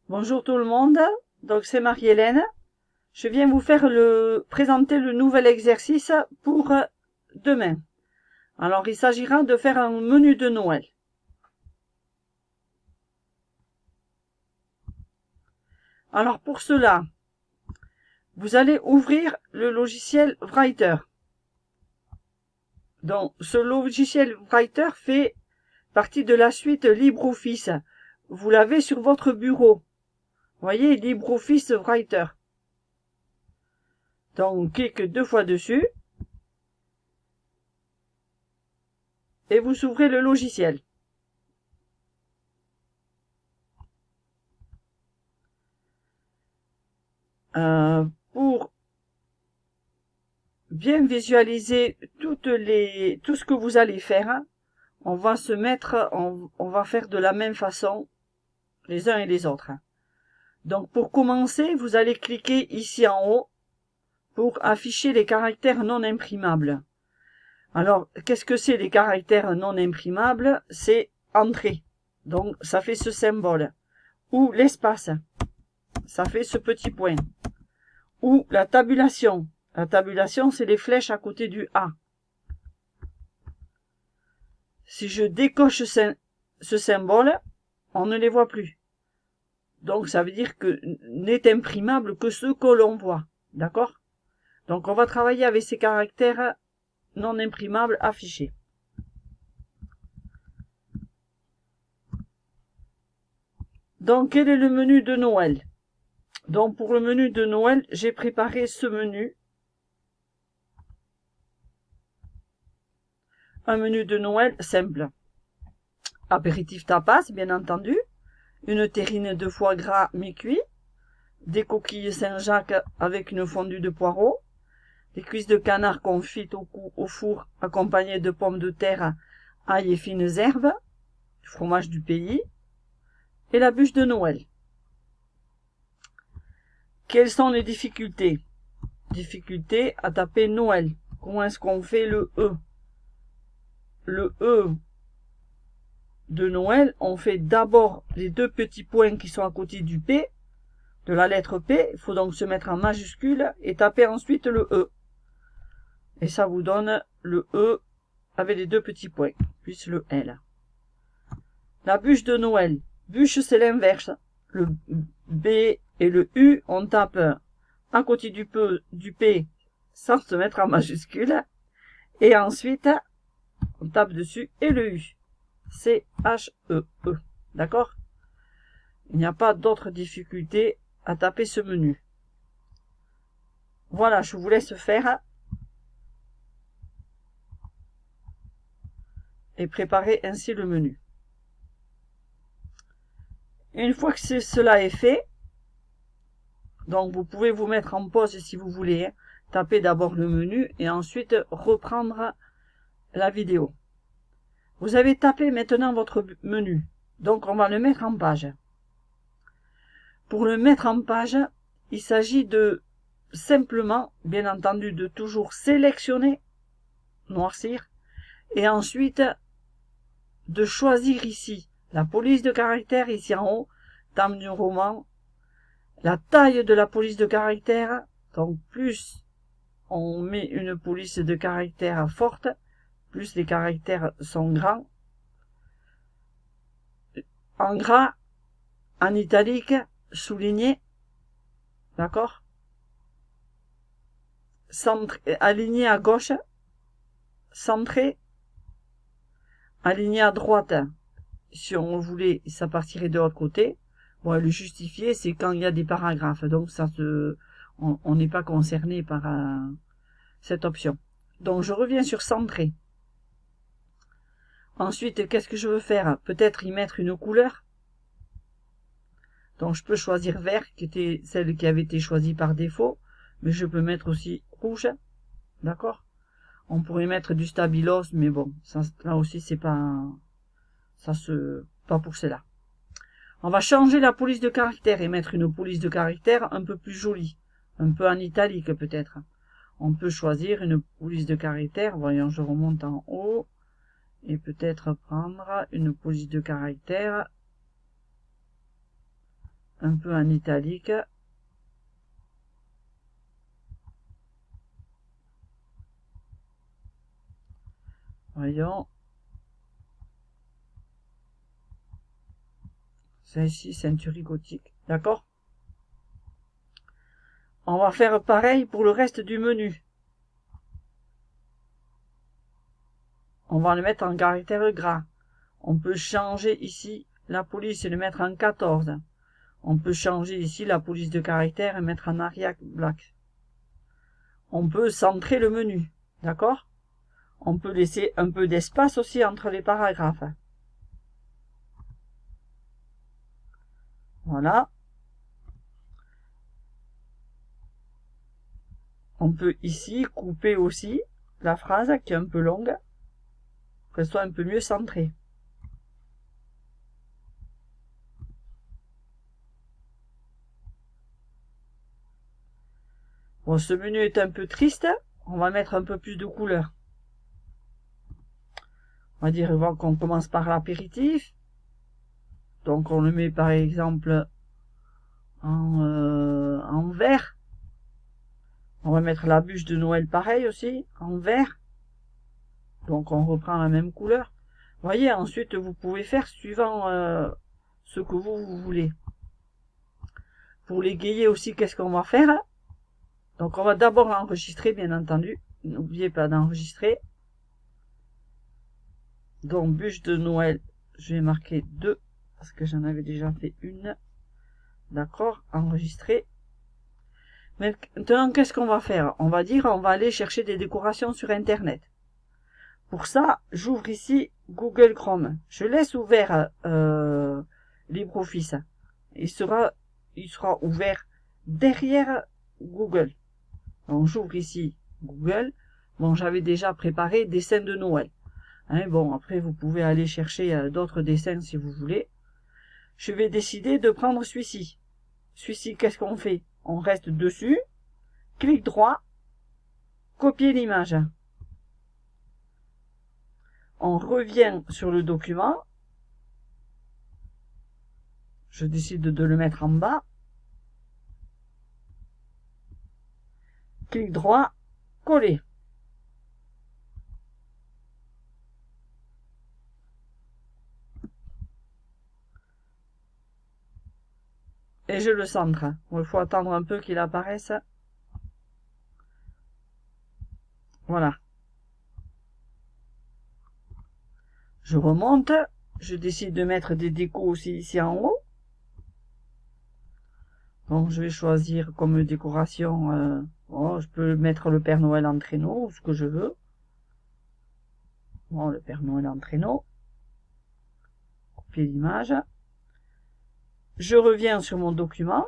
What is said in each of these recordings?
Bonjour tout le monde, donc c'est Marie-Hélène. Je viens vous faire présenter le nouvel exercice pour demain. Alors il s'agira de faire un menu de Noël. Alors pour cela, vous allez ouvrir le logiciel Writer. Donc ce logiciel Writer fait partie de la suite LibreOffice. Vous l'avez sur votre bureau. Voyez, LibreOffice Writer. Donc on clique 2 fois dessus et vous ouvrez le logiciel. Pour bien visualiser tout ce que vous allez faire, on va faire de la même façon les uns et les autres. Donc pour commencer, vous allez cliquer ici en haut pour afficher les caractères non imprimables. Alors, qu'est-ce que c'est les caractères non imprimables? C'est entrée. Donc ça fait ce symbole. Ou l'espace. Ça fait ce petit point. Ou la tabulation. La tabulation, c'est les flèches à côté du A. Si je décoche ce symbole, on ne les voit plus. Donc ça veut dire que n'est imprimable que ce que l'on voit. D'accord? Donc on va travailler avec ces caractères non imprimables affichés. Donc quel est le menu de Noël? Donc pour le menu de Noël, j'ai préparé ce menu. Un menu de Noël simple. Apéritif tapas, bien entendu. Une terrine de foie gras mi-cuit. Des coquilles Saint-Jacques avec une fondue de poireaux. Des cuisses de canard confites au four accompagnées de pommes de terre, ail et fines herbes. Du fromage du pays. Et la bûche de Noël. Quelles sont les difficultés? Difficulté à taper Noël. Comment est-ce qu'on fait le E? Le E de Noël, on fait d'abord les 2 petits points qui sont à côté du P, de la lettre P. Il faut donc se mettre en majuscule et taper ensuite le E. Et ça vous donne le E avec les 2 petits points, puis le L. La bûche de Noël. Bûche, c'est l'inverse. Le B et le U, on tape à côté du P sans se mettre en majuscule. Et ensuite, on tape dessus et le U. C-H-E-E. D'accord? Il n'y a pas d'autre difficulté à taper ce menu. Voilà, je vous laisse faire et préparer ainsi le menu. Une fois que cela est fait, donc vous pouvez vous mettre en pause si vous voulez, taper d'abord le menu et ensuite reprendre la vidéo. Vous avez tapé maintenant votre menu, donc on va le mettre en page. Pour le mettre en page, il s'agit de simplement, bien entendu, de toujours sélectionner, noircir, et ensuite de choisir ici la police de caractère, ici en haut, thème du roman, la taille de la police de caractère. Donc plus on met une police de caractère forte, plus les caractères sont grands, en gras, en italique, souligné, d'accord, aligné à gauche, centré, aligné à droite. Si on voulait, ça partirait de l'autre côté. Bon, le justifié, c'est quand il y a des paragraphes, donc on n'est pas concerné par cette option. Donc je reviens sur centré. Ensuite, qu'est-ce que je veux faire? Peut-être y mettre une couleur. Donc je peux choisir vert, qui était celle qui avait été choisie par défaut, mais je peux mettre aussi rouge, d'accord? On pourrait mettre du stabilos, mais bon, ça, là aussi c'est pas, pas pour cela. On va changer la police de caractère et mettre une police de caractère un peu plus jolie, un peu en italique peut-être. On peut choisir une police de caractère, voyons, je remonte en haut, et peut-être prendre une police de caractère un peu en italique. Voyons. Celle-ci, ceinture gothique. D'accord? On va faire pareil pour le reste du menu. On va le mettre en caractère gras. On peut changer ici la police et le mettre en 14. On peut changer ici la police de caractère et mettre en Arial Black. On peut centrer le menu. D'accord? On peut laisser un peu d'espace aussi entre les paragraphes. Voilà. On peut ici couper aussi la phrase qui est un peu longue, qu'elle soit un peu mieux centrée. Bon, ce menu est un peu triste, on va mettre un peu plus de couleur. On va dire qu'on commence par l'apéritif. Donc on le met par exemple en vert. On va mettre la bûche de Noël pareil aussi, en vert. Donc on reprend la même couleur. Vous voyez, ensuite vous pouvez faire suivant ce que vous voulez. Pour l'égayer aussi, qu'est-ce qu'on va faire? Donc on va d'abord enregistrer, bien entendu. N'oubliez pas d'enregistrer. Donc bûche de Noël, je vais marquer 2 parce que j'en avais déjà fait une. D'accord, enregistrer. Maintenant, qu'est-ce qu'on va faire? On va dire, on va aller chercher des décorations sur Internet. Pour ça, j'ouvre ici Google Chrome. Je laisse ouvert LibreOffice. Il sera ouvert derrière Google. Donc j'ouvre ici Google. Bon, j'avais déjà préparé dessins de Noël. Hein, bon, après vous pouvez aller chercher d'autres dessins si vous voulez. Je vais décider de prendre celui-ci. Celui-ci, qu'est-ce qu'on fait? On reste dessus, clic droit, copier l'image. On revient sur le document. Je décide de le mettre en bas. Clic droit, coller. Et je le centre. Il faut attendre un peu qu'il apparaisse. Voilà. Je remonte. Je décide de mettre des décos aussi ici en haut. Donc je vais choisir comme décoration. Je peux mettre le Père Noël en traîneau, ce que je veux. Bon, le Père Noël en traîneau. Copier l'image. Je reviens sur mon document.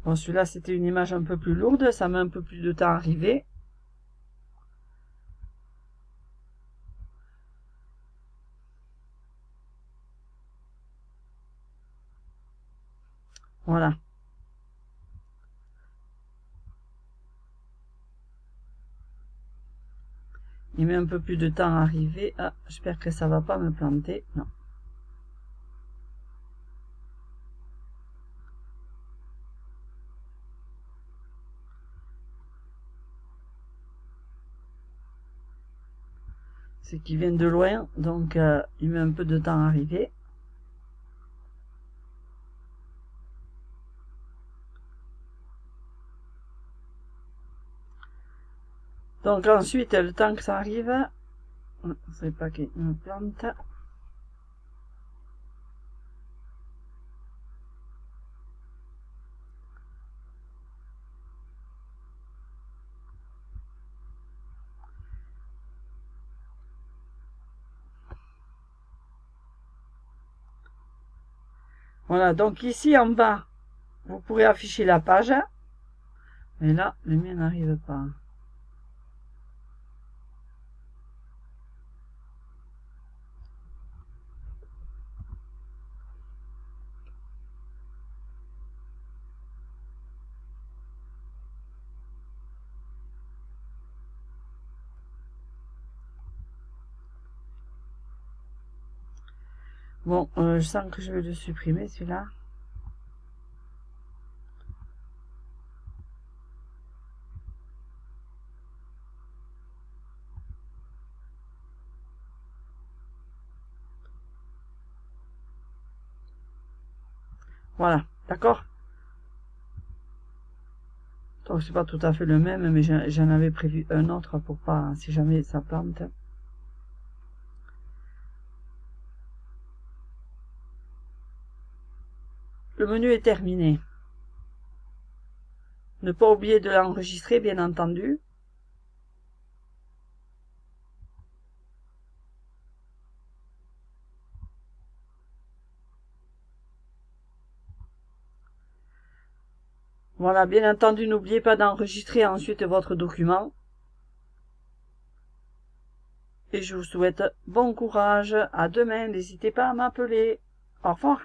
Bon, celui-là, c'était une image un peu plus lourde. Ça met un peu plus de temps à arriver. Voilà. Il met un peu plus de temps à arriver. Ah, j'espère que ça va pas me planter. Non. C'est qu'il vient de loin, donc il met un peu de temps à arriver. Donc ensuite, le temps que ça arrive, c'est pas qu'il me plante. Voilà, donc ici en bas, vous pourrez afficher la page. Mais là, le mien n'arrive pas. Bon, je sens que je vais le supprimer celui-là. Voilà, d'accord. Donc c'est pas tout à fait le même, mais j'en avais prévu un autre pour pas, si jamais ça plante. Le menu est terminé. Ne pas oublier de l'enregistrer, bien entendu. Voilà, bien entendu, n'oubliez pas d'enregistrer ensuite votre document. Et je vous souhaite bon courage. À demain, n'hésitez pas à m'appeler. Au revoir.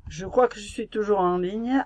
Je crois que je suis toujours en ligne.